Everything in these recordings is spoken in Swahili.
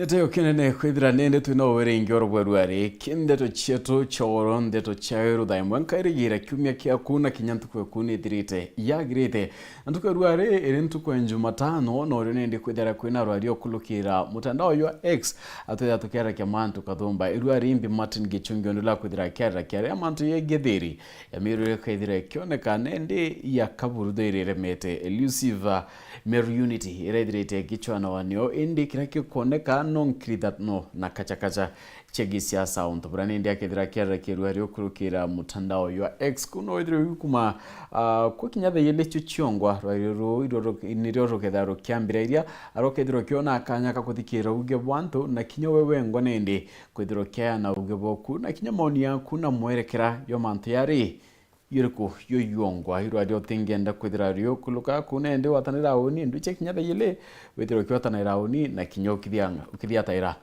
Nete okinene kwithira nende twina uweringi orobwerwari kindeto chetu choro ndeto chairo daimwe nkairigira kiumia kiaku na kinyantukwe kuni thirite yagirite ntukwerwari iri ntukwe Jumatano no uri nindi kwithira kwina rwari okulukira mutandao wa X atwitha tukera kia mantu kathumba irwari imbi Martin Gichungio ndula kwithira kera mantu yegethiri yamirire kwithira kioneka nende ya kaburudo iremete elusive Meru Unity irethirite gichwana wanio indi kiraki kuoneka no na kacha chegi siasa ontobra nindi akithira kera kirwari okulukira mutandao wa X kuno ithire kuma kwa kinyatha yele chuchiongwa rwairu niroro ketharo kiambira iria arokethiro kiona akanya kakuthikira uge bwantu na kinyo wewe ngonende kwithiro kya na uge boku na kinya maoni yaku na mwerekera yo mantu yari yuriko yoyongwa irwadio tingenda kwithira rio kuluka kunende watanira oni nduche kinyatha yele wethiro kyotanira oni na kinyo ukithia taira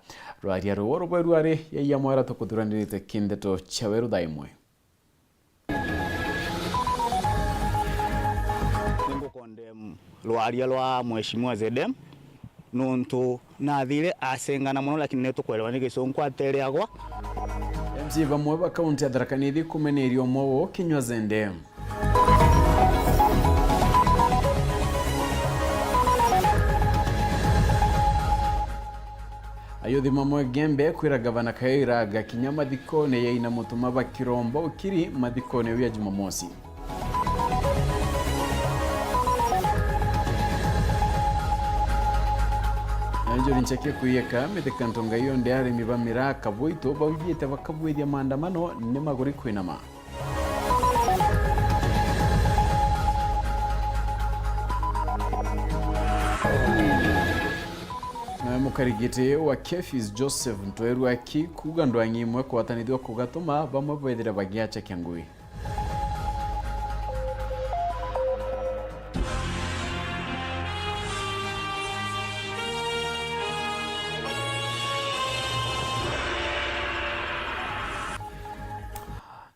rwaria ruoro bwerware ya mwera tukuthuranirite kindeto chaweru daimwe ningo condemn rwaria rwa mheshimiwa ZDM nonto nathire asengana muno lakini netukwelewa nigisonko atereagwa MC bamwe ba kaunti ya Tharaka Nithi kumenerio mwowo kinywa zende ayuthi mamwe gembe kwira gavana Kaira gakinya mathikone ya ina mutuma ba Kirombo ukiri mathikone ya Jumamosi Njuri nchake kuyeka metekantonga iyo ndiari mibamira kabuito bawiyete bakabwithia maandamano ne maguri kwinama na mukarigite wa Kefis Joseph Ntweru aki kugandwa ngimwe kwatanithwa kugatuma bamwe bwethira bagiacha kyangui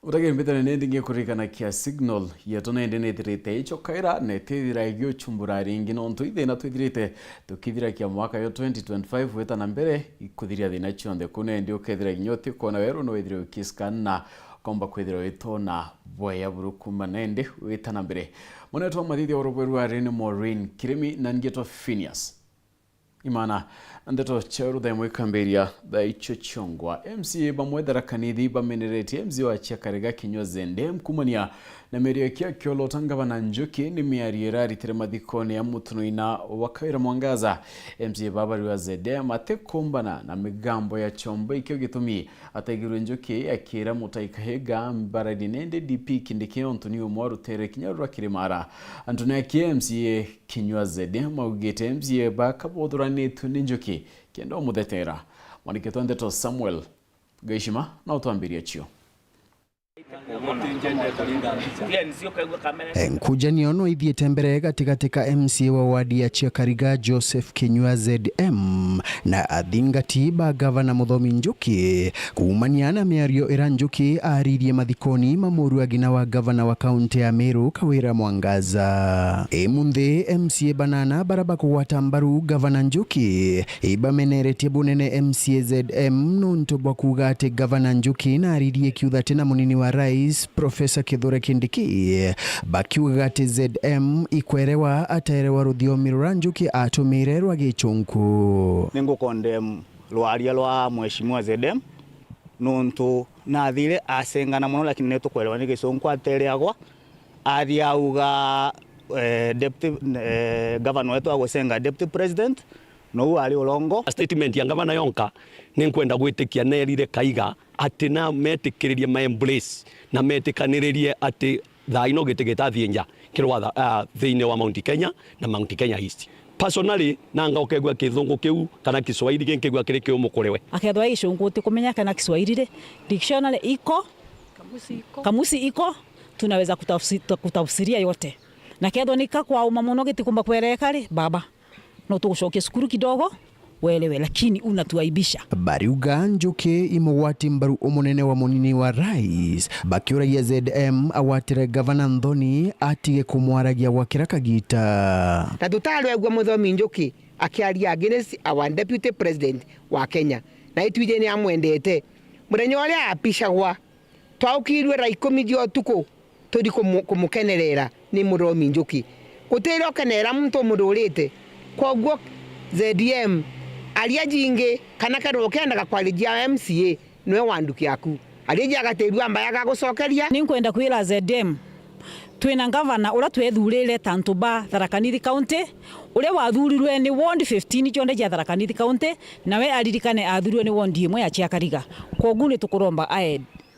Urageni mbitane nendinge kurikana kia signal yetu nende netirite icho Kaira netithira igyo chumbura ringi nontu ithina twithirite tukithira kia mwaka yo 2025 weta na mbere ikuthiria thina chionde kunende ukethira inyoti kona weru no withire ukiskanna komba kwithira itona boya burukuma nende weta na mbere moneto mathithi orobweru arene Maureen Kirimi na ngeto Phineas imana ndeto cheru daimwe kamberia da icho chongwa MCA bamwe Tharaka Nithi bamenerete MCA wa Chiakariga kinywa zende mkumania na merio kia kiolo tangavana Njuki ni miariera ritire mathikone ya mutunoina wa Kawira Mwangaza MCA babari wa zede mate kumbana na migambo ya chombo ikio gitumi atagiru Njuki akira mutaikahega mbaradi nende DP kindiki Antonio Mwaru tere kinyarura kirimara Antonio kia MCA kinywa zede maugete MCA bakabodhurani tuni Njuki kendo mudetera mwaniketo ndeto Samuel Gaishima na utuambiria chio Nkujania no ithiete mbere katika MCA wa wadi ya Chiakariga Joseph Kinyua ZM na athingati ba gavana Muthomi Njuki kumaniana miario ira Njuki aririe mathikoni mamuru agina wa gavana wa kaunti ya Meru Kawira Mwangaza emunthe MCA banana baraba kuwata mbaru gavana Njuki ibameneretie bunene MCA ZM nonto bakuga ati gavana Njuki na aririe kiutha tena munini wa Rais Professor Kithure Kindiki bakiuga ati ZM ikwerewa aterewa ruthiomi rwa Njuki atumire rwa gichunku ningo condemn rwaria rwa mheshimiwa ZDM nonto nathire asengana muno lakini netukwelewa nigisonko atereagwa ariauga deputy governor wetu agosenga deputy president no ari olongo statement ya gavana yonka ninkwenda gwitikia nerire Kaiga ati na metikiririe ma embrace na metikanirie ati thaino gitigita thienja kirwa thiine wa Mount Kenya na Mount Kenya East personally nanga okegwa kithungu kiu kana Kiswahili kinkegwa kiri kiu mukorewe akethwa icungu tikumenya kana Kiswahili ri dictionary iko kamusi iko tunaweza kutafsiria yote na kethwa nikakwa uma muno gitikumba kwereka ri baba no tugucokia cukuru kidogo welewe lakini unatuaibisha bariuga Njuki imugwati mbaru umunene wa munini wa Rais bakiura ya ZM awatire gavana Nthoni atige kumwaragia gwakira kagita tatutarwe gwa Muthomi Njuki akiaria against our deputy president wa Kenya na itwije ni amwendete muthenya uria apicagwa twaukirwe ra 10 dio tuko todi kumukenerera ni Muthomi Njuki gutira okenera muntu mudurite koguo ZDM aria jingi kana karo kenda kwalijia MCA nwe wanduki aku aria agateirwa mbaya ga gucokeria ni kwenda kwira ZDM twina gavana ura twethurire Tantuba Tharaka Nithi County ure wathurirwe ni ward 15 chonde ja Tharaka Nithi County nawe aririkane athurirwe ni ward imwe ya Chiakariga koguo ni tukuromba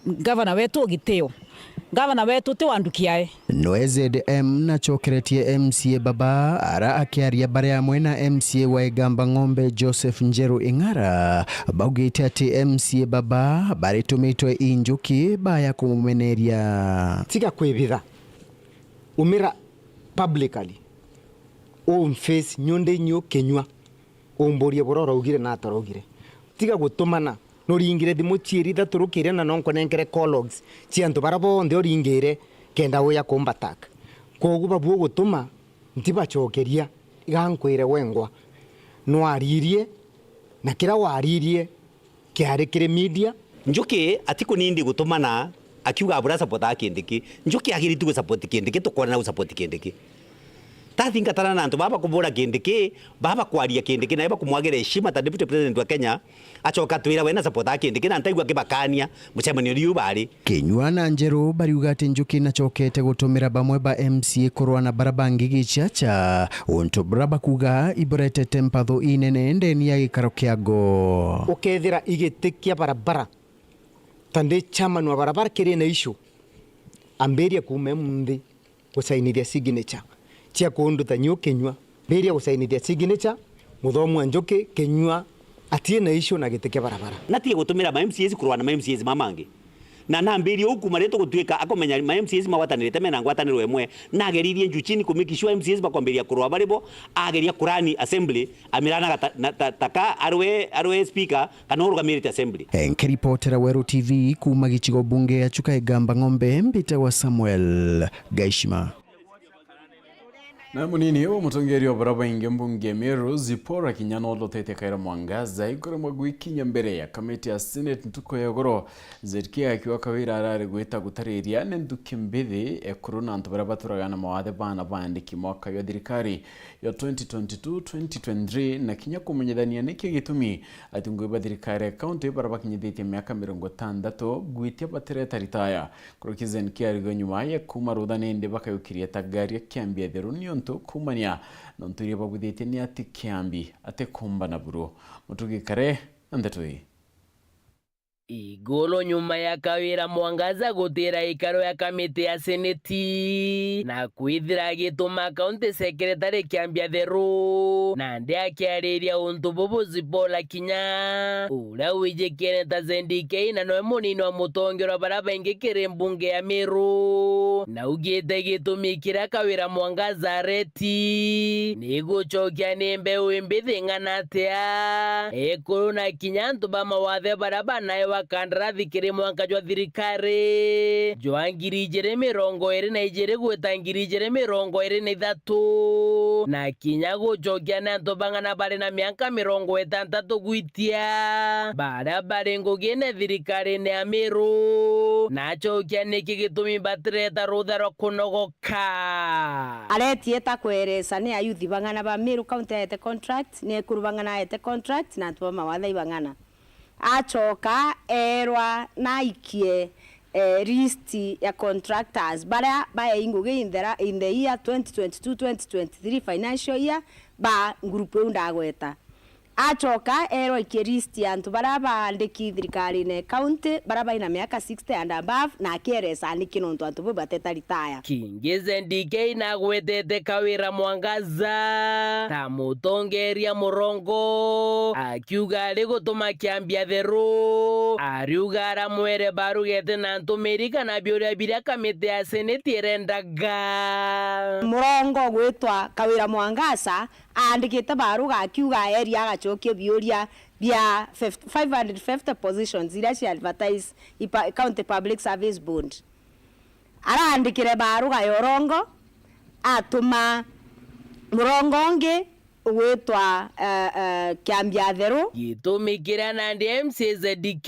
gavana wetu giteo gavana wetu ti wandukiae no ZDM na chokeretie MCA baba ara akiaria bare amwe na MCA wa Igamba Ng'ombe Joseph Njeru Ing'ara baugite ati MCA baba bare tumitwe Njuki baya kumumeneria tiga kwibitha umira publicly face nyonde nyo Kenywa umborie bororo ugire na atarogire tiga gutumana no ringire thimu chieri turukire na nonko nenkere collogs chianto barabo ndio ringire kenda uya kombatak kogu babu gutuma ntibachokeria igankwire wengwa no aririe na kira waririe kiare kire media Njuki atiko nindi gutumana akiuga abura support akindiki Njuki agiritu gu support kindiki tukona na support kindiki tathingatana na antu baba kubura kindiki baba kwaria kindiki na baba kumwagira heshima ta deputy president wa Kenya achoka twira wena support akindiki na ntaigwa kibakania mucemanio riu bari Kenywa na Njeru bariuga ati Njuki na chokete gutumira bamwe ba MCA kurwa na barabangi gichacha untu braba kuga iborete tempatho inene ndeni ya gikaro kiago ukethira igitikia barabara tande chairman wa barabara kire na issue amberia kume mundi gusainithia signature chia kundu tanyo Kenywa beria gusainithia signature Muthomi Njuki Kenywa atie na issue na gitikia barabara natie gutumira ma MCAs kurwa na ma MCAs mamangi na nambirie uku mareto gutwika akomenya ma MCAs mawatanirite mena ngwataniro emwe na ageririe Njuchini kumikishwa MCAs bakwambiria kurwa baribo ageria kurani assembly amirana taka arwe speaker kana urugamirite assembly Nkiripotera Weru TV kuma gichigo bunge ya Chuka Igamba Ng'ombe mbite wa Samuel Gaishima na munini wa mutongeri wa baraba inge mbunge Meru Zipora Kinyana olotete kaira Mwangaza igore mwagwikinya mbere ya kamiti ya Senate ntuko yagoro zerkia akiwa kawira arare gwita gutariria nenduke mbithi ekuruna antu baraba turagana mawathe bana bandiki mwaka ya thirikari ya 2022-2023 na kinya kumenyethania niki gitumi atungwe ba thirikari county baraba kinyithite miaka 60 gwitia batereta ritaya kurukizen kiarigo nyuma ya kumarudhane ndi bakayukiria tagaria kiambia therunio kumania nonturie bagwithite ni ati kiambi ate kumba na buru mutugikare ndetui igolo nyuma ya kawira Mwangaza gutira ikaro ya kamiti ya seneti na kwithira gituma county secretary kiambia theru na ndi akiariria untu bubu Zipora Kinya ura wijikene ta zendike na no munini wa mutongero baraba ingikire mbunge ya Meru na ugite gitumikira kawira Mwangaza reti niguchokia nimbe wimbithi nganatia ekuruna Kinya ntuba mawathe baraba nayo wakandarathi kiri mwanka jwa thirikari jwa ngiri ijere mirongo iri na ijere gweta ngiri ijere mirongo iri na ithatu na Kinya guchokia na ntubangana bari na miaka 60 gwitia bara bari ngugine thirikari ni ya Meru na chokia niki gitumi batireta rutha rwa kunogoka aretieta kweresa ni ayuthi bang'ana ba Meru county ete contract ni kurubang'ana ete contract na ntuma mawatha ibang'ana achoka erwa naikie list ya contractors bara ba inguge in the year 2022-2023 financial year ba group undagweta achoka erwa ikie list ya antu bara bandiki thirikari ne county bara ba ina miaka 60 and above na keresa ni kinonto antu bo bateta retire kingize ndike na gwetete kawira Mwangaza ta mutongeria murongo akiuga ari gutuma kiambia theru ariuga aramwere barugete na ntumirika na bioria biria kamiti ya seneti erendaga murongo gwitwa kawira Mwangaza andikite baruga akiuga area agachokia bioria bia 550 positions ira cia advertise county public service bond araandikire baruga yorongo atuma murongo ngi gwitwa kiambia theru gitumikira na MCZDK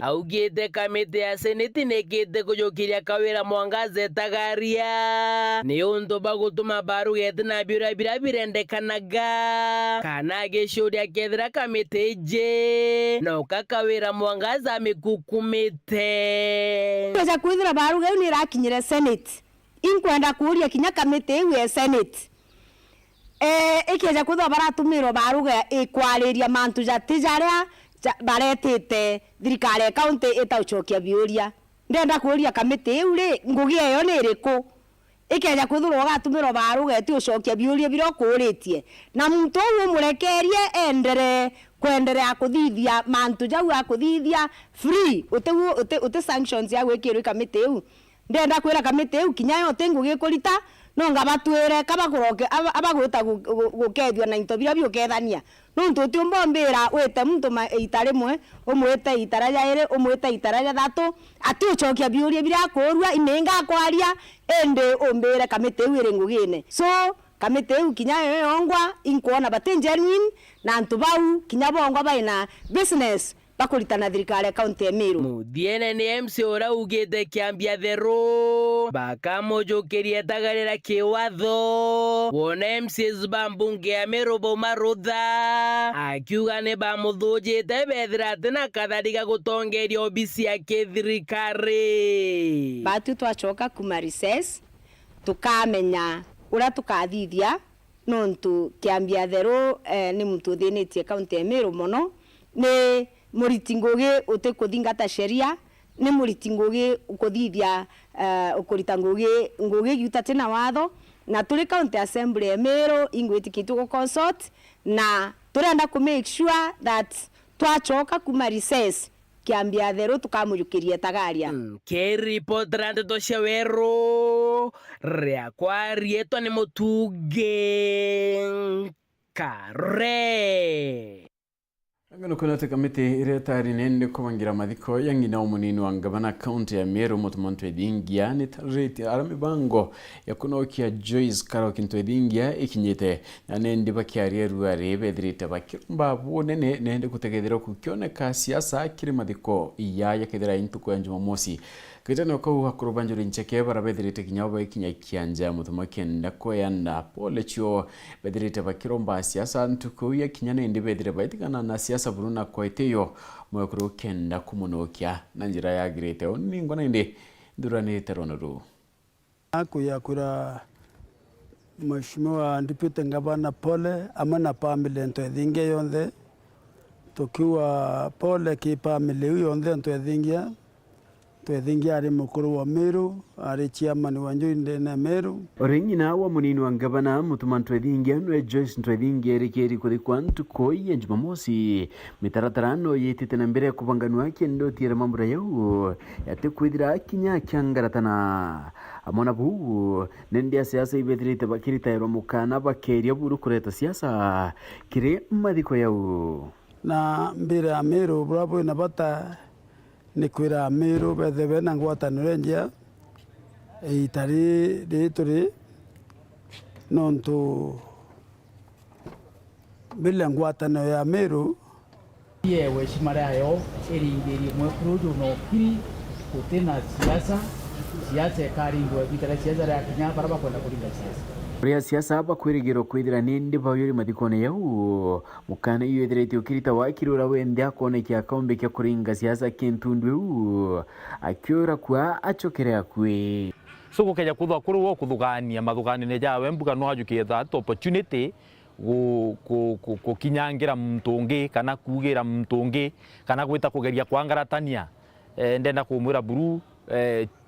augite kamiti ya seneti nekite kujukiria kawira Mwangaza Tagaria ni undu bagutuma baru yetina bira birendekanaga kana geshuria kethira kamiti je no kakawira Mwangaza mikukumite kweza kwithira baru geu ni rakinyire senate inkwenda kuria kinya kamiti iwe senate ikiaja kuthwa baratumirwo baruga ikwariria mantu jatijaria baretete thirikari county itauchokia biuria ndenda kuria kamiti iu ri ngugi iyo ni iriku ikiaja kuthwa gatumirwo baruga ti uchokia biuria biro kuritie na muntu uyu murekerie kuendelea kuthithia mantu jau akuthithia free ute sanctions ya gwikirwa kamiti iu ndenda kwira kamiti iu kinya yo ngugi kurita no ngabatwire kabakuroke abagwita gukethio na into bira biukethania no ntuti umbombira wete muntu itare mwe umwete itara ya ire umwete itara ya thatu ati uchokia biuria bira kurua inenga kwaria ende umbire kamite wire ngugine so kamite u kinya yongwa inkuona batengenuine na ntubau kinya bongwa baina business bakuritana thirikari county ya Meru muthiene ni MC ora ugite kiambia theru bakamujukirie tagarira kiwatho wona MCs bambunge ya Meru bomarutha akiuga ni bamuthujite bethira tena kathariga gutongeria obisi ya kithirikari batu twachoka kuma recess tukamenya ura tukathithia nontu kiambia theru ni muntu thinitie county ya Meru mono ni muritingugi utikuthingata sheria ni muritingugi ukuthithia ukurita ngugi yuta tena watho na tuli county assembly ya Meru ingwitikitu go consult na turenda ku make sure that twachoka kuma recess kiambia theru tukamujukiria Tagaria ke report rande to shewero ria kwa rieto ni mutuge kare Ngano kuna kamiti iretari nende kubangira mathiko yangina umunini wa ngabana county ya Meru mutumantu edingia ni tariti arami bango ya kunokia Joyce Karokinto edingia ikinyite na nende bakiarie ruare bedrite bakirumba bonene nende kutegedera kukioneka siasa kiri mathiko ya kedera intuko ya Jumamosi kitano ko hakurubanjuri ncheke barabedrite kinyabo ikinya kianja mutumakenda ko yanda pole chio bedrite bakirumba siasa ntuko ya kinyana ende bedrite baitikana na siasa buruna kwaiteyo mwekuru kenda kumunokia na njira ya girete onni ngona inde durani teronoru kuyakura mheshimiwa Deputy Gavana pole amana family nto edhingia yonthe tukiwa pole ki family yonthe nto edhingia ari mukuru wa Meru ari chairman wa Njuri na Meru orengina wa munini wa ngabana mutumantu edhingia no Joyce nto edhingia rikeri kuri kwantu koye Jumamosi mitaratarano yitite na mbere kubanganwa kendo tira mambura yau yate kwidira kinya kyangaratana amona bu nende siasa ibedrite bakirita ero mukana bakeria buru kureta siasa kire madiko yau na mbere ya Meru bravo na bata ni kwira Meru bethebe na ngwatanire njia itari rituri nontu bila ngwataniro ya Meru yewe shimara yayo eringeri mwekuruju no kiri kutena siasa karingwe bitara siasa ya kinya baraba kwenda kulinda siasa Ria siasa hapa kwirigiro kwithira nindi bayuri mathikone yau mukana iyo etherete ukirita wakirura wende akone kya kaombe kya kuringa siasa kintundwe akiura kwa achokere akwe so gukeja kuthwa kuru wo kuthugania mathugani jawe mbuga no hajukie that opportunity ku kinyangira mtungi kana kugira mtungi kana gwita kugeria kwangaratania ndenda kumwira buru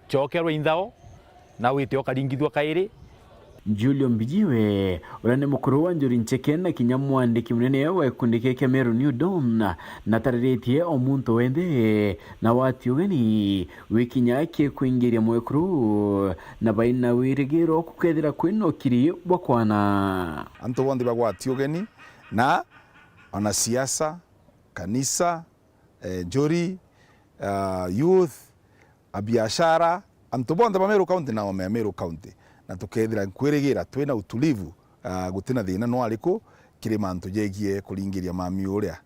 chokerwa inthao na wite okaringithwa kairi Julio Mbijiwe urane mukuru wa Njuri ncheke na kinyamwandiki munene wa kundike kya Meru New Dawn na tariretie omuntu wende na wati ugeni wikinya ke kuingiria mwekuru na baina wirigiro kukethira kwino kiri bokwana anto bondi bagwati ugeni na ona siasa kanisa Njuri youth biashara anto bondi ba Meru County na Meru County na tukethira kwirigira twina utulivu gutina thina no ariku kiri mantu jegie kuringiria mami uria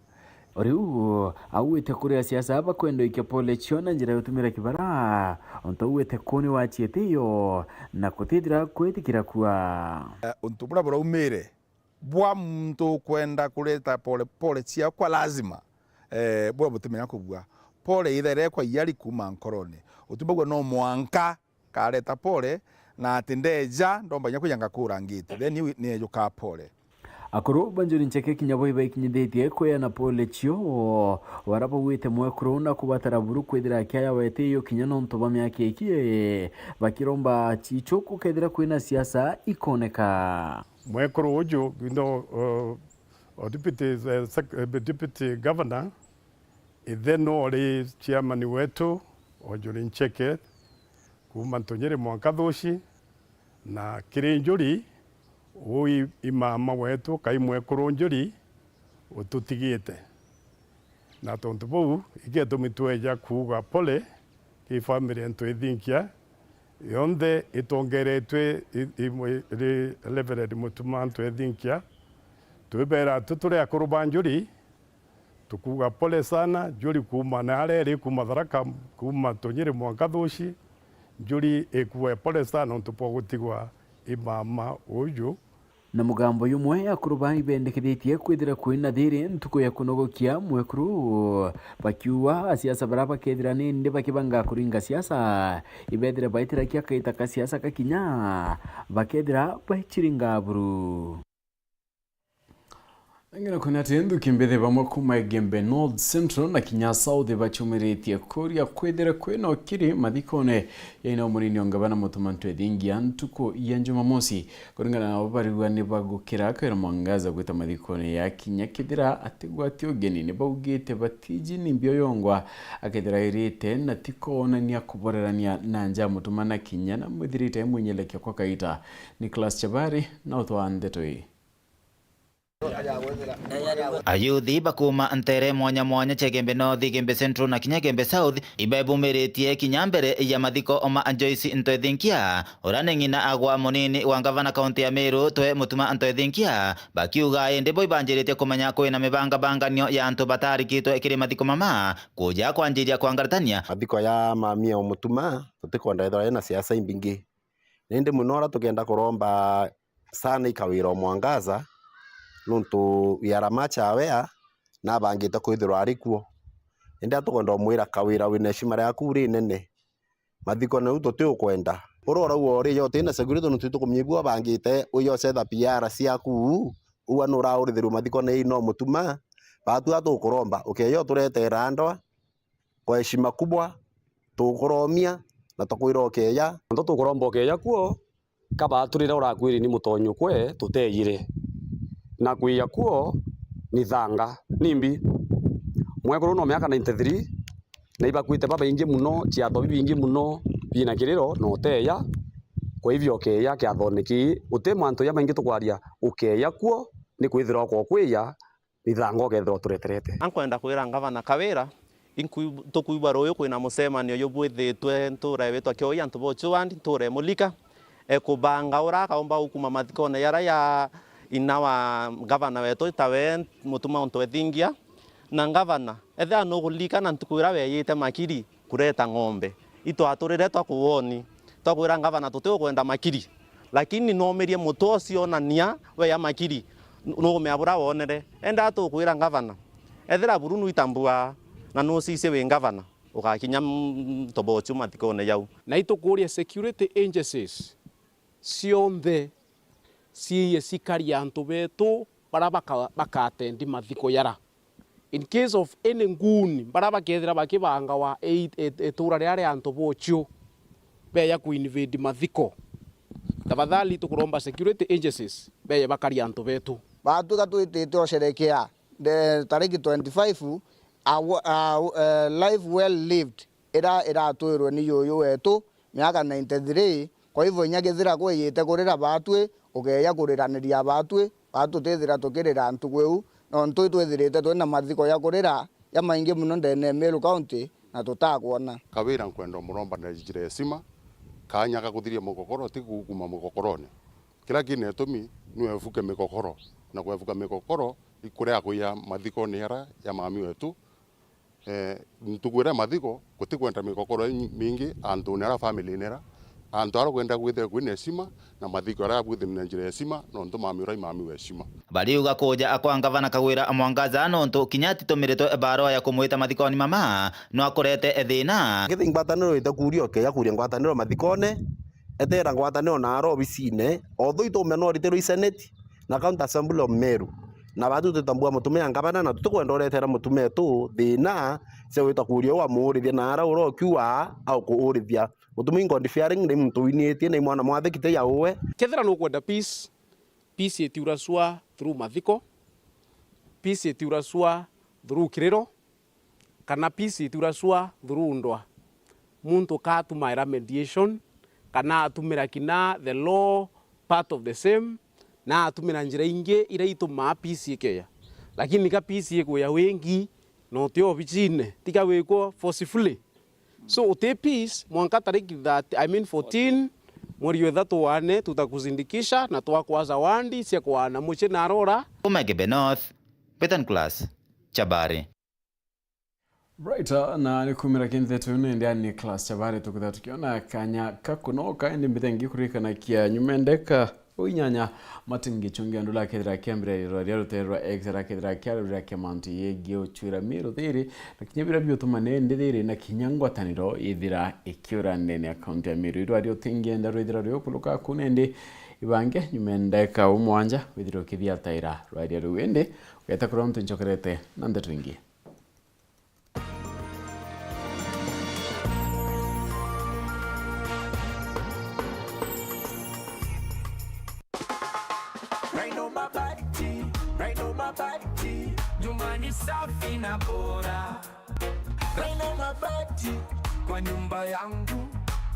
Oriu auite kuria siasa bakwenda ikia pole chiona njira yutumira kibara onto uite kuni wachiete yo na kutithira kwetikira kwa untu bura bura umire bwa muntu kwenda kuleta pole chia kwa lazima bwa butumira kubwa pole ithere kwa yari kuma nkoroni utubagwa no mwanka kareta pole na atindeja ndomba nyakuyanga kurangite then ni yuka pole akoro banjuri ncheke kinyabo iba ikinyidetie kwe na pole chio warabo wite mwekro na kubatara buru kwedira kya wete yo kinyano ntoba myake ikie bakiromba chichoku kedira kwina siasa ikoneka mwekro ojo deputy governor idheno oli chairman wetu ojuri ncheke kuma ntonyere mwankathoshi na kirinjuri ui imama wetu kai mwekuru njuri ututigite na tontu bau igetumitweja kuga pole ki family ntwithinkia yonde itongeretwe ri level mutuma ntwithinkia twibera tutule akuruba njuri tukuga pole sana njuri kuma na areri kuma Tharaka kuma tonyere mwankathoshi njuri ekuwe pole sana ontupo gutigwa imama uyu na mugambo yumwe akuruba ibendekithĩtie kwithira kwina thiri ntuku ya kunogokia mwekuru bakiuwa siasa baraba kethira nindi bakibanga kuringa siasa ibethire baitira kia kaita ka siasa kakinya bakethira bachiringa buru ngina kuna tendu kimbethe bamwe kuma Gembe North Central na Kinya South bachumiretie kuria kwethira kwina okiri mathikone yaina munini ongabana mutumantu ethingia ntuko ya Jumamosi kuringana na babarigwa ni bagukira kwera mwangaza gwita mathikone ya Kinya kithira atigwati ogeni ni baugite batiji ni mbio yongwa akethira irite na tikona ni akuborerania na nja mutumana Kinya na muthirite mwenyelekea kwa kaita Nicholas Chabari na utwande toi ayuthi bakuma ntere mwanya mwanya che Gembe North, Gembe Central na Kinya Gembe South ibebumiretie kinya mbere ya mathiko oma Joyce Ntwethinkia uraneng'ina agwa munini wa gavana kaunti ya Meru twe mutuma Ntwethinkia bakiuga indi bo ibanjirite kumenya kwina mibanga-banganio ya antu batarikitwe ikiri mathiko mama kuja kwanjiria kwangaratania mathiko ya mamia mutuma tutikwenda ithora na siasa imbingi nindi munora tukenda kuromba sana ikawira mwangaza nuntu yara macha wea na bangite kwithirwa arikuo indi tukwenda mwira kawira wina shimara yaku ri nene mathiko na uto tu kwenda urora uori yo tina security nuntu tukumnyibua bangite uyo setha PR ciaku uwa nura urithiru mathiko na ino mutuma batu atukuromba ukeyo turete randwa kwa heshima kubwa tukuromia na tukwira okeya ndo tukuromba okeya kuo kaba turira urakwiri ni mutonyu kwe tuteyire na kuia kuo ni thanga nimbi mwekuru no miaka 93 na ibakwite baba ingi muno chiatho bibingi muno bina kiriro no teya kwa hivyo okeya kiathoniki uti mantu ya maingi tukwaria ukeya kuo ni kwithira kwa kwia ni thanga okethira tureterete ankwenda kwira gavana Kawira tukuiba royo kwina musemanio yobwithitwe nture wetwa kioya ntu bochuandi nture mulika ekubanga uraka omba ukuma mathikone yara ya inawa gavana wetu tawe mutuma Ntwethinkia na gavana etha no gulika na ntukwira weyite makiri kureta ng'ombe ito aturire twakuwoni twakwira gavana tutio kwenda makiri lakini no merie mutu ocio nania we ya makiri no meabura wonere enda tukwira gavana ethira burunu itambua na no cise we gavana ugakinya tobochu mathikone yau na itukuria security agencies cionthe ciye cikaria antu betu bara bakatendi mathiko yara in case of any nguni bara bakethira bakibanga wa etura ria ria antu bochu beya kuinvade mathiko tafadhali tukuromba security agencies beya bakaria antu betu batu gatuitite osherekea the tariki 25 life well lived ira tuirwe ni yoyo wetu miaka 93 kwa hivyo nyagethira kwiyite kurira batwe ugeya kuriraniria batwe batutethira tukirira ntugweu no ntui twithirite twina mathiko ya kurira ya maingi muno ndene Meru County na tutakwona Kawira nkwenda muromba na njira esima kanya gakuthiria mugokoro ti gukuma mugokorone kila kinetumi niwevuke mikokoro na kwevuka mikokoro ikurea kuya mathiko nera ya mami wetu ntukwira mathiko gutikwenda mikokoro mingi antu nera family nera antu aro kwenda gwithira kwina heshima na mathiko ara gwithira na njira heshima no ntu mami urai mami heshima baliuga kuja akwa ngavana Kagwira Mwangaza no ntu kinyati tumiritwe baro ya kumwita mathikoni mama no akorete thina githi ngwataniro itakurio ke ya kuria ngwataniro mathikone etera ngwataniro na aro obicine otho itumeno ritero senate na county assembly of Meru na batu tutambua mutumia ngavana na tutukwenda uretera mutumia tu thina se witakurio wa murithia na ara uro kiwa au kuurithia mutumia God fearing ni muntu winitie ni mwana mwathikite ya uwe kethera no kwenda peace itiuracua through mathiko, peace itiuracua through kiriro, kana peace itiuracua through ndwa. Muntu katumaira mediation, kana atumira kina the law part of the same, na atumira njira ingi ira ituma peace ikeya. Lakini ka peace ikuya wengi no tio bichine, tika weko forcefully. So ute peace mwanka tariki 14 mweri wa 3 tutakuzindikisha na twakwaza wandi cia kwana muche na arora Umegebe North Betan Class Chabari Right, na nikumira kinte tune ndiani class Chabari tukutha tukiona kanya kakunoka ndi mbengi kurika kia nyumendeka uinyanya matingi chungi andula kedra kembre radio terwa extra kedra kya kya manti yegio chura miro thiri na kinyabira biotumane ndithiri na kinyangwa taniro ithira ikiura nene account ya miro radio tingi enda radio kuluka kunende ibange nyumendeka umwanja withiro kithia taira radio ruende weta kuronto nchokerete nande twingi safi na bora Raina mabati kwa nyumba yangu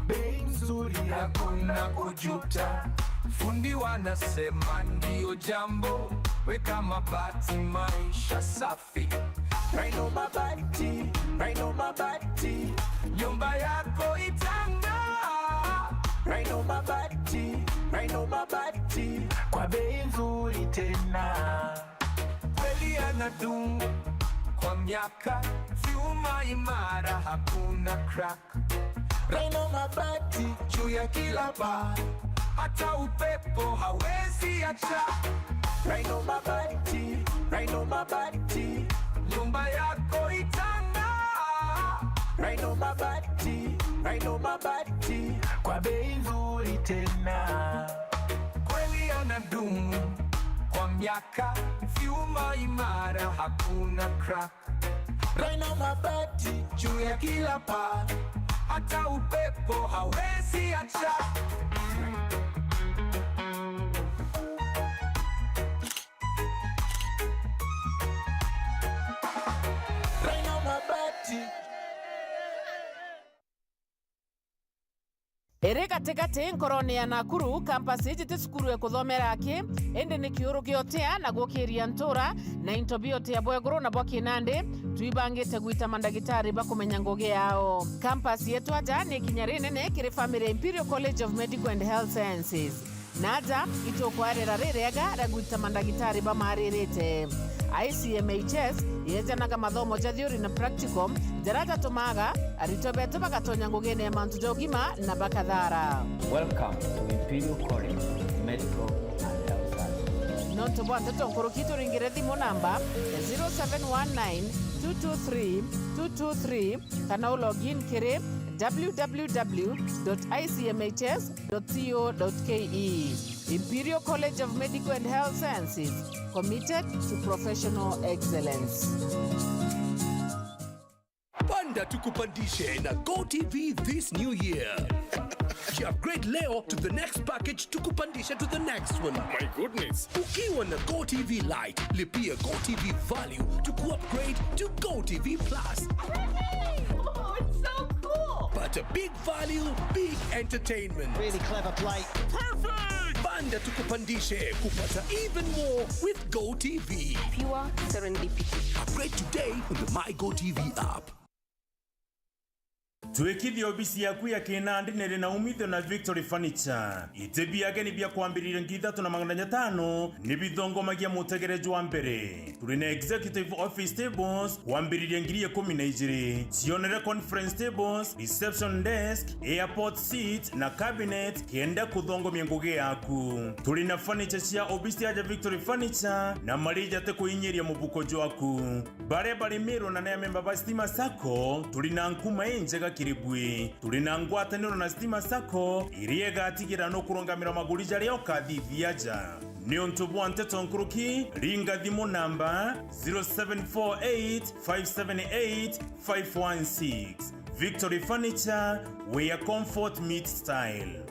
bei nzuri hakuna kujuta fundi wanasema ndio jambo weka mabati maisha safi Raina mabati nyumba yako itang'aa Raina mabati kwa bei nzuri tena kweli anadumu kwa miaka vyuma imara hakuna crack Raina mabati juu ya kila paa hata upepo hawezi acha Raina mabati nyumba yako itang'aa Raina mabati kwa bei nzuri tena kweli anadumu kwa miaka vyuma imara hakuna crack Raina mabati juu ya kila paa hata upepo hawezi acha Raina mabati Ere katikati nkoroni ya Nakuru campus ijite sukuru ya kuthomera aki ende ni kiuru giotea na gukiria ntura na intobiote ya bweguru na bwaki nande tuibangite gwita mandagitari bakumenya ngoge yao campus yetu aja ni kinyarine ne kire family Imperial College of Medical and Health Sciences naja itokwarera rerega ragwita mandagitari bamaririte ICMHS yezanaga mathomo ja theory na practical jarata tumaga aritobeto bagatonya ngugene mantu jogima na bakathara. Welcome to Imperial College of Medical and Health Sciences. Nonto bwante tonkoro ringire thimo namba 0719-223-223 kana login kire www.icmhs.co.ke. Imperial College of Medical and Health Sciences, committed to professional excellence. Panda tukupandishe na GoTV this new year. Upgrade leo to the next package tukupandishe to the next one. My goodness. Ukiwa na GoTV Lite, lipia GoTV Value to upgrade to GoTV Plus. Oh, it's so cool. But a big value, big entertainment. Really clever play. Perfect! Panda tukupandishe kupata even more with GoTV. Pure serendipity. Upgrade today on the My GoTV app. twikithia obisi yaku ya Kinandi nere na umithio na Victory Furniture. Itebi yake ni bia kwambirire ngithatu na 500 ni bithongomagia mutegereji wa mbere. Turi na executive office tables kwambirire ngiri 12, cionere conference tables, reception desk, airport seat na cabinet kenda kuthongomia ngugi yaku. Turi na furniture cia obisi ya Victory Furniture na marija te kuinyeria mubuko jwaku. Bare Miro na nea memba ba Stima Sacco turi na nkuma enjega Kiribwi. Turi na ngwataniro na Stima Sacco iriega atigira no kurongamira maguri jari okadithiaja. Nionto Bwanteto Nkuruki ringa thimu namba 0748578516. Victory Furniture, where comfort meets style.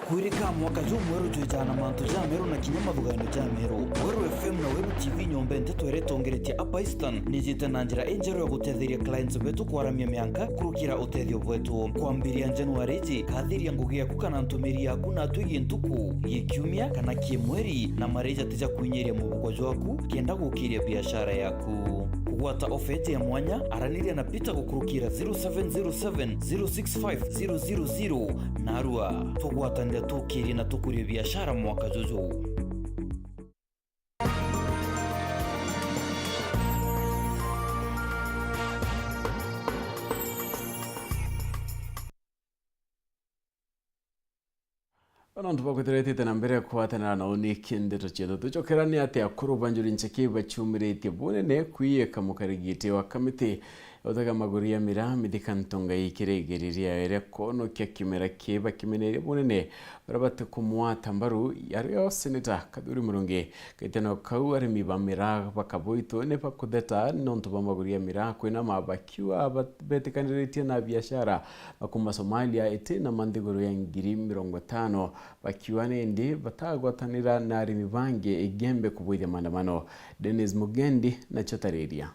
Kwirika mwaka juu mweru tujana mantu ja meru na kinyama bugano ja meru Mweru FM na Webu TV nyombe nteto ere tongeretia Upper Eastern nijite na njira enjero ya gutetheria clients betu kwaramia mianka kurukira utethio bwetu kwambiria Januari ji kathiria ngugi yaku kana ntumiri yaku na twigi ntuku gikiumia kana kiemweri na mareja tija kuinyeria mubugo jwaku kienda gukiria biashara yaku kugwata ofete ya mwanya araniria na Peter gukurukira 0707 065000 narua tugwata ndia tukiri na tukurie biashara mwaka juju. Abantu bakuterete na mbere kwatana na oniki ndeto cheto tuchokerani ate akuru banjuri ncheki bachumirete bunene kwiyeka mukarigite wa kamite otaga maguria mira midikantonga ikiregeriria ere kono kya kimera keba kimenere bunene barabate kumwata mbaru yario senator Kaduri Murungi kaitana kau ari mibamira bakaboito ne pakudeta nonto bamaguria mira kwena mabakiwa betekaniritie na biashara bakuma Somalia ete na mandigoro ya ngiri 50 bakiwa nende batagwatanira na ari mibange egembe kubwithia maandamano. Dennis Mugendi na Chotareria.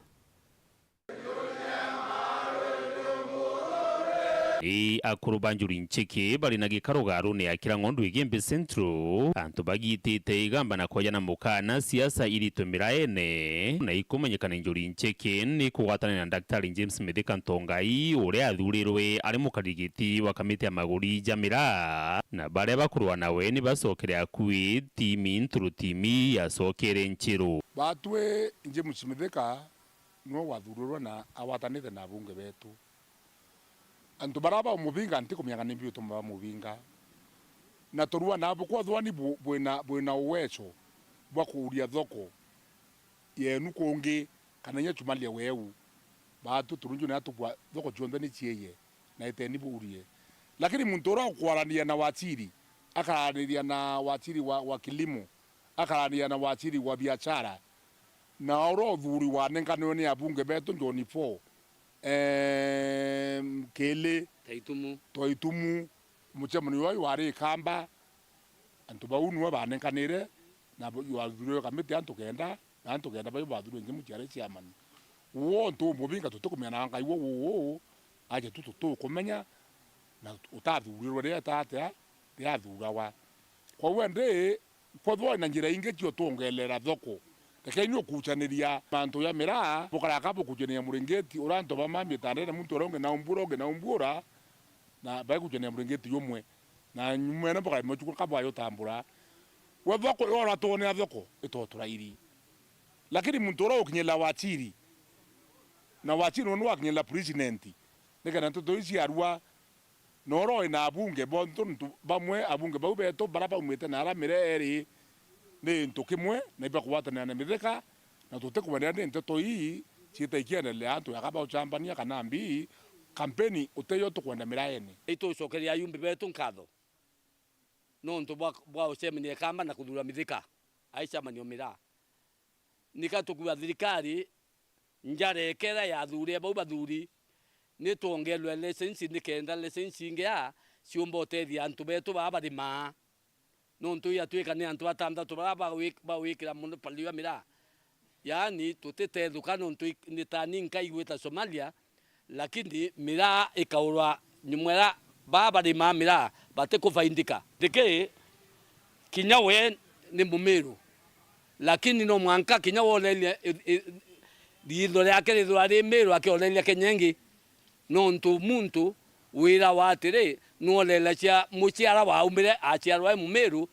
Akuru banjuri ncheke bali na gikaro garune ya kila ngondu igembe centro antu bagitite igamba na koja na mukana siasa ili tumira ene na ikumenyekana njuri ncheke ni kuwatana na Dr. James Medeka Ntongai ure athurirwe ari mukarigiti wa kamite ya maguri jamira na bare bakurwa nawe ni basokere akui timi nturu timi ya sokere nchiru batwe James Medeka no wathurirwa na awatanite na bunge betu antu baraba umubinga ntiko myanga nimbi utumba mubinga na torua na bukwa thwani bwena uwecho bwa kuuria thoko yenu kungi kana nya chumalia weu batu turunju na tupwa thoko chonde ni chieye na iteni buurie lakini muntu ora kwarania na watiri akarania na watiri wa kilimo akarania na watiri wa biashara na oro thuri wa nenkano ni abunge betu njoni 4 kele toitumu muchemuni wa wari kamba antu baunu banenkanire na yuadhuro kamiti antugenda bayo badhuro ngimu cyare cyamani wo ntu mubinga tutukumena ngai wo aje tutu kumenya na utathuriro ria tata ya thurawa kwa wende kwa thwa na njira inge cio tungelera thoko Tekeni okuchaniria manto ya mira pokara kapo kuchenia muringeti uranto bamambi tandere muntu oronge na umbura na bai kuchenia muringeti yomwe na nyumena pokara mochuko kapo ayo tambura we thoko ora tone thoko itotura iri lakini muntu oro kinyela watiri na watiri no wakinyela president nekana toto isi arua noro ina abunge bonto bamwe abunge baubeto baraba umete na aramire eri ne ntokimwe na iba kuwatana na Medeka na tutekumania ne nteto hii chitaikiana le antu yakaba uchambania kana mbi kampeni uteyo tukwenda miraene ito sokeria yumbi betu nkatho no ntu bwa usemenie kamba na kuthura Medeka aisha manio mira nikatukuwa thirikari njarekera ya thuri aba bathuri ni tuongelwe license nikenda license ingea ciumba tethia antu betu baba rima no ntu ya tuika ni antu atanda tu baba wikira muno paliwa mira yani tutete dukano ntu ni tani nkaigweta Somalia lakini mira ikaurwa nyumwera baba rima mira bate kufaindika dike kinyawe ni mumeru lakini no mwanka kinyawe ole dilo yake dilo ari meru akiolelia kenyengi nontu muntu wira watire nuolela cia muciara wa umire aciarwa Mumeru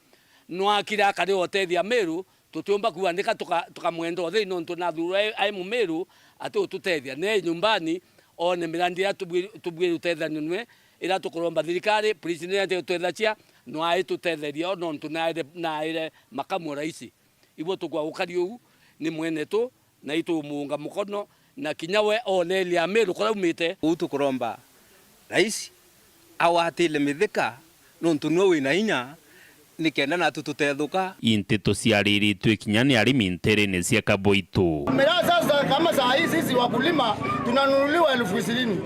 nwakira kari otethia Meru tutumba kuandika tukamwendo thei nontu na thura ai Mumeru ati ututethia ne nyumbani one mirandi ya tubwire utethia nwe ira tukuromba thirikari president utethia nwai tutetheria nontu naire makamu raisi ibo tukwa ukari u ni mwenetu na itu muunga mukono na kinyawe onelia Meru kora umite utukuromba raisi awatile mithika nontu no wina hinya nikenda na tutethuka inteto ciariri twikinya ni arimi nterene cia Kaboito. Miraa sasa kama saa hii sisi wakulima tunanunuliwa 20,000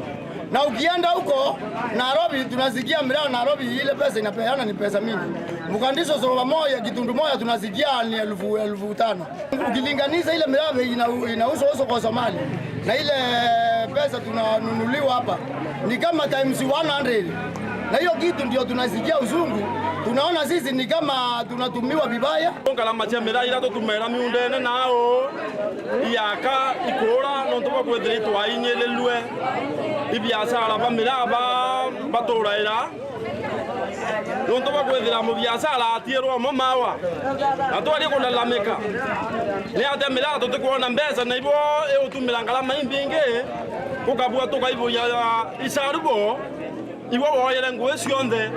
na ukienda huko Nairobi tunasikia miraa Nairobi ile pesa inapeana ni pesa mingi. Mkandisho soroba moja kitundu moja tunasikia ni 5,000. Ukilinganisha ile miraa inauzwa huko kwa Somali na ile pesa tunanunuliwa hapa ni kama times 100. Na hiyo kitu ndio tunasikia uzungu. Tunaona sisi ni kama tunatumiwa vibaya. Ngalama cia miraa ira tutumera miundene nao iaka ikura no tuba kwethiritwo ainyelelwe ibiasara ba miraa baturaira no tuba kwethira mu biasara atierwa mamawa na twari kundalamika ni ate miraa tutikuona mbesa na ibo utumira ngalama imbinge ukabua tukaibo ya isarubo ibo woyere nguo cionthe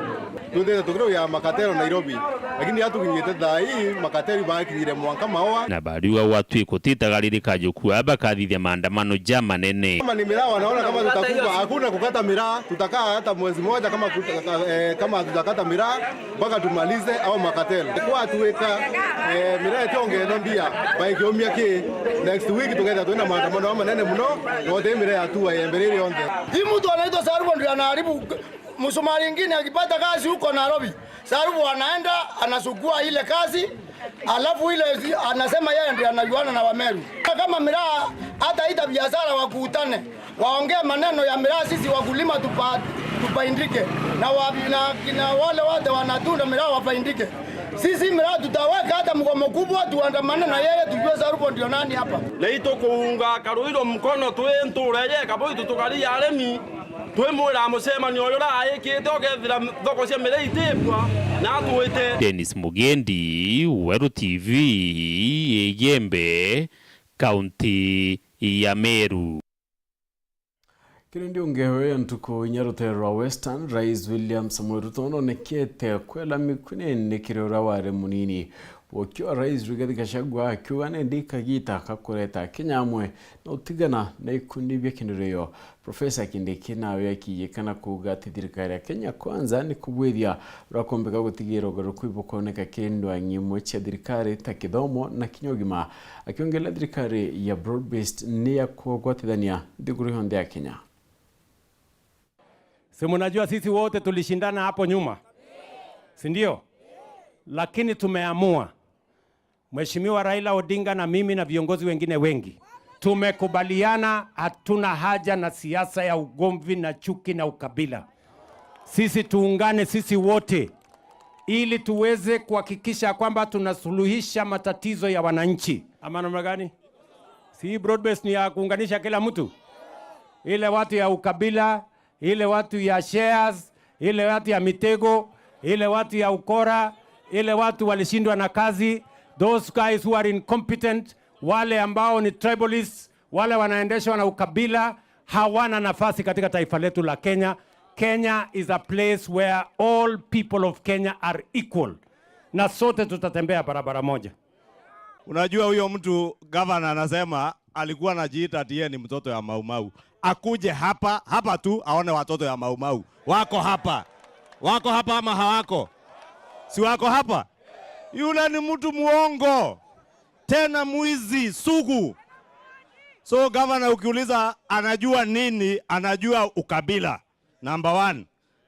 Tunde tukiro ya makatero Nairobi lakini hatukinyete thai makatero bakinyire mwanka mawa na bariwa watu ikutitagarika jukua bakathithia maandamano manene. Kama ni miraa wanaona kama tutakufa hakuna kukata miraa tutakaa hata mwezi mmoja kama tutakata miraa mpaka tumalize au makatero kwa tuweka miraa tiongeenda mbia baikiomia ki next week tukaenda tuenda maandamano manene mno wote miraa atua yembelele yonde mtu anaitwa Sarubo ndio anaharibu Msomali mwingine akipata kazi huko Nairobi, Sarubo anaenda anasukua ile kazi, alafu ile anasema yeye ndiye anajuana na Wameru. Kama miraa hata ita biashara wakutane, waongee maneno ya miraa, sisi wakulima tupaindike na wale wote wanatunda miraa wapaindike. Sisi miraa tutaweka hata mgomo kubwa tuandamane na yeye tujue Sarubo ndio nani hapa. Leito kuunga karuiro mkono twentureye Kaboito tukaria aremi twemwira mucemanio uyu raikite ukethira thoko cia miraa itibwa na twite. Dennis Mugendi, Weru TV, Igembe, kaunti ya Meru. Kirindi ungewe ntuko Nyarutero Western, Rais William Samoei Ruto onekete kwela mikunene kirora ware munini. Wakiwa Rais Rigathi Gachagua akiwa nendika gita kakureta Kenya amwe na utigana na ikundi bya kinureo. Professor Kindiki nawe akiyekana kuga thirikari ya Kenya kwanza ni kubwithia urakombeka gutigira ugaruku ibukone kindwa nyimwe cia thirikari ta kithomo na kinyogima akiongela thirikari ya broad based ni ya kugwatithania thiguru honde ya Kenya. Si mnajua sisi wote tulishindana hapo nyuma, si ndio? Lakini tumeamua, Mheshimiwa Raila Odinga na mimi na viongozi wengine wengi tumekubaliana, hatuna haja na siasa ya ugomvi na chuki na ukabila. Sisi tuungane sisi wote ili tuweze kuhakikisha kwamba tunasuluhisha matatizo ya wananchi. Ama namna gani? Si broad based ni ya kuunganisha kila mtu, ile watu ya ukabila, ile watu ya shares, ile watu ya mitego, ile watu ya ukora, ile watu walishindwa na kazi, those guys who are incompetent, wale ambao ni tribalists, wale wanaendeshwa na ukabila, hawana nafasi katika taifa letu la Kenya. Kenya is a place where all people of Kenya are equal. Na sote tutatembea barabara moja. Unajua huyo mtu governor anasema alikuwa anajiita ati yeye ni mtoto ya Mau Mau. Akuje hapa tu aone watoto ya Mau Mau. Wako hapa ama hawako? Si wako hapa? Yule ni mtu muongo, tena mwizi sugu. So governor ukiuliza anajua nini, anajua ukabila. Number 1.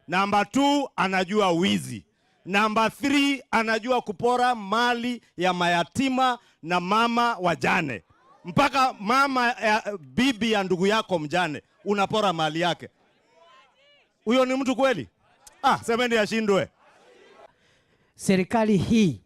Number 2, anajua wizi. Number 3, anajua kupora mali ya mayatima na mama wajane. Mpaka mama ya bibi ya ndugu yako mjane unapora mali yake. Huyo ni mtu kweli? Semeni ashindwe. Serikali hii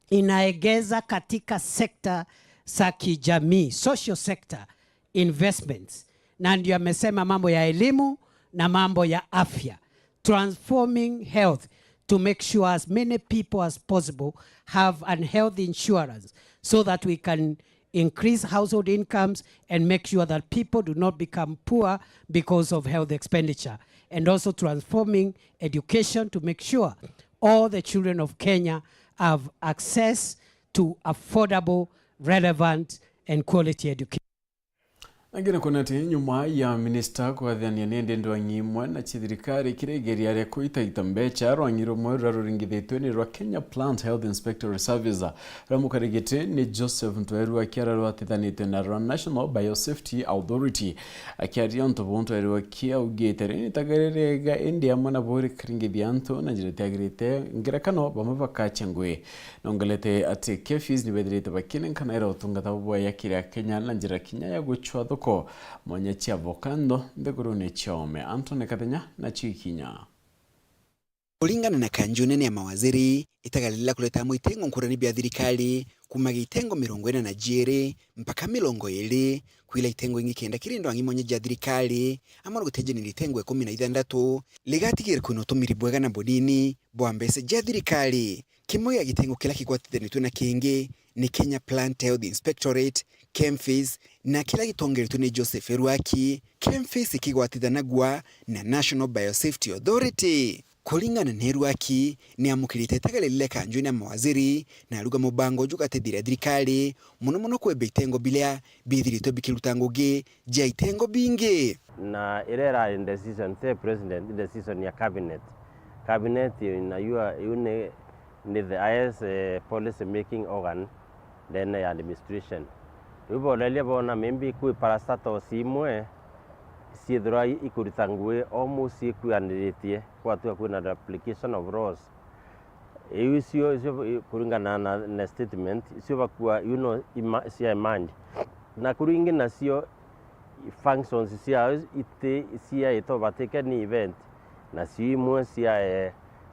inaegeza katika sekta za kijamii, social sector investments, na ndio amesema mambo ya elimu na mambo ya afya. Transforming health to make sure as many people as possible have an health insurance so that we can increase household incomes and make sure that people do not become poor because of health expenditure. And also transforming education to make sure all the children of Kenya have access to affordable, relevant and quality education. Angine konati nyuma ya minister kwa dhania nende ndo nyimwa na chithirikari kiregeria ya kuita itambecha rwanyiro mwera ruringithitwe ni rwa Kenya Plant Health Inspector Service ramukarigite ni Joseph Ntweru akiara rwatithanite na rwa National Biosafety Authority akiaria ntobonto erwa kia ugetere ni tagarerega India mwana bori kiringithianto na jirete agrite ngirakano bamabakacha ngwe nongelete ati kefis ni bedrite bakine kana era utungata bwa yakira Kenya na njira kinya ya guchwa ko mwenye chia vokando mbegurune chome Antone Katenya na Chikinya. Kulingana na kanju nene ya mawaziri itagalila kuleta mwitengo nkurani bia thirikari kuma gitengo 40 mpaka 20 kwila itengo ingi kenda kirindo angi mwenye ja thirikari amano guteje ni itengo 16 ligatigire kuno tumiri bwega na bodini bwambese ja thirikari kimoya gitengo kila kikwatithanitwe na kingi ni Kenya Plant Health Inspectorate KEMFIS na kila gitongeretwe ni Joseph Eruaki KEMFIS ikigwatithanagwa na National Biosafety Authority. Kulingana na Eruaki ni amukirite tagalile kanju na mawaziri na ruga mubango jugatethira thirikari muno kwebe itengo bilea bithirito bikirutangugi ja itengo bingi na irera in decision the president in decision ya cabinet na yune ni the highest policy making organ then administration ubo lelia bona membi ku parastato simwe siedra ikuritangwe almost ikuaniritie kwa tu kuna application of laws sio kulingana na statement sio bakua sia mind na kuringi na sio functions sia ito bateke ni event na simwe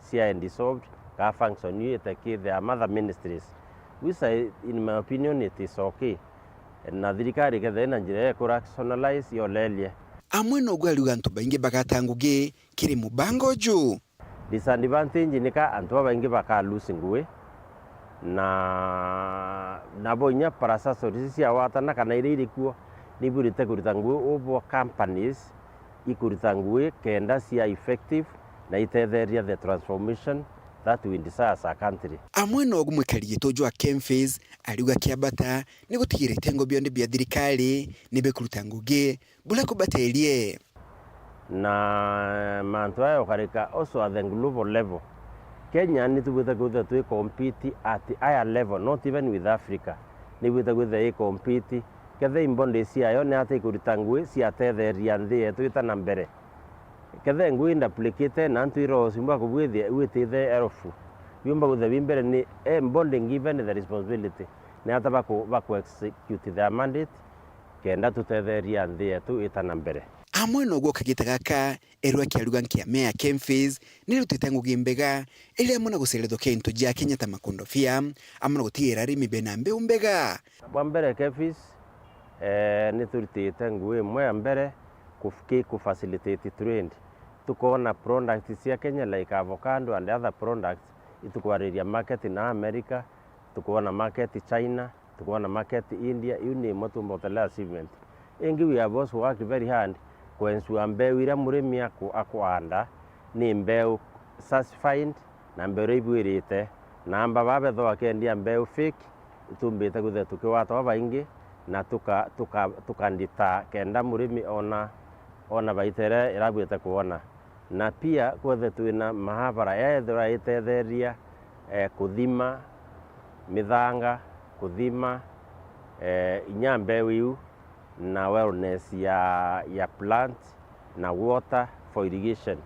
sia dissolved ka function you take the mother ministries we say in my opinion it is okay na thirikari kethe na njira ya rationalize yo lelie amwe no gwa luganto baingi bagatanguge kiri mubango juu disadvantage nika antu baingi bakalusi ngwe na bonya parasaso sia watana kana iri kuo niburite kuritangwe obo companies ikuritangwe kenda sia effective na itetheria the transformation that we desire as a country. Amwe no gumwekariye tojo wa KEMFIS aliuga kiabata ni gutigire itengo bionde bia thirikari ni bekurutanguge bula kubatelie na mantu ayo karika also at the global level. Kenya need to to compete at higher level, not even with Africa. Ni with compete kethe imbonde sia yo ne ate kuritangwe sia tetheria nthi yetu itana mbere kethe ngui ndaplicate na ntu iro simba kubwithia witithe erofu yumba guthe bimbere ni bonding given the responsibility ne ataba ku execute the mandate kenda tutetheria nthi yetu itana mbere amwe no gwo kagita gaka Eruaki aruga nkia mea KEMFIS ni rutitangu gimbega ile amuna guseretho kento ja Kenya ta makondofia amuna gutigira rimi benambe umbega bwa mbere KEMFIS ni turutite ngui mwe mbere ku facilitate trade tukona products cia Kenya like avocado and other products itukwariria market in America tukona market China tukona market India uni motu mbotela achievement ingi we have also worked very hard kwensu ambeu ira murimi akuanda ni mbeu certified na mbeu ibwirite na amba babe tho akendia mbeu fake tumbite guthe tukiwatwa baingi na tukandita kenda murimi ona baitere irabwite kuona na pia kwethe twina mahabara yethira itetheria kuthima mithanga kuthima inyambe wiu na wellness ya plant na water for irrigation.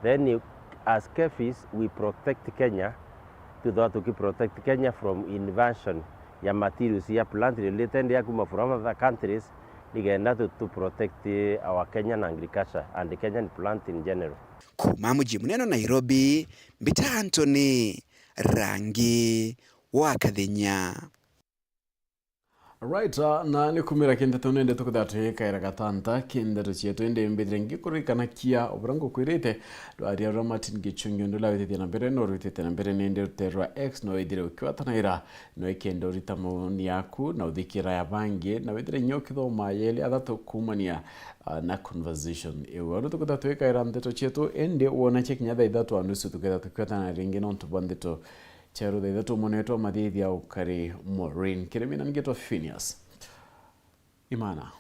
Then as KEMFIS we protect Kenya to protect Kenya from invasion ya materials ya plant related ya kuma from other countries ligenda to protect our Kenyan agriculture and the Kenyan plant in general. Kuma mji muneno Nairobi, Mbita Anthony, Rangi wa Kathenya. Right, na ni kumira kende tonende tukudatu kaira gatanta kende tuchieto ende mbedre ngikurikana kia obrango kwirete dwaria Martin Gichungyo ndula witete na mbere no witete na mbere nende uterwa X no idire ukiwatanaira no ikendo ritamoni yaku na uthikira ya bangi na witire nyokitho mayele athatu kumania na conversation ewe tukudatu kaira ndeto chieto ende uona chekinya ithatu anusu tukeda tukiwatana ringi no ntubandito chero da ithatu moneto mathithi au kari Maureen kiremina ngetwa Phineas Imana.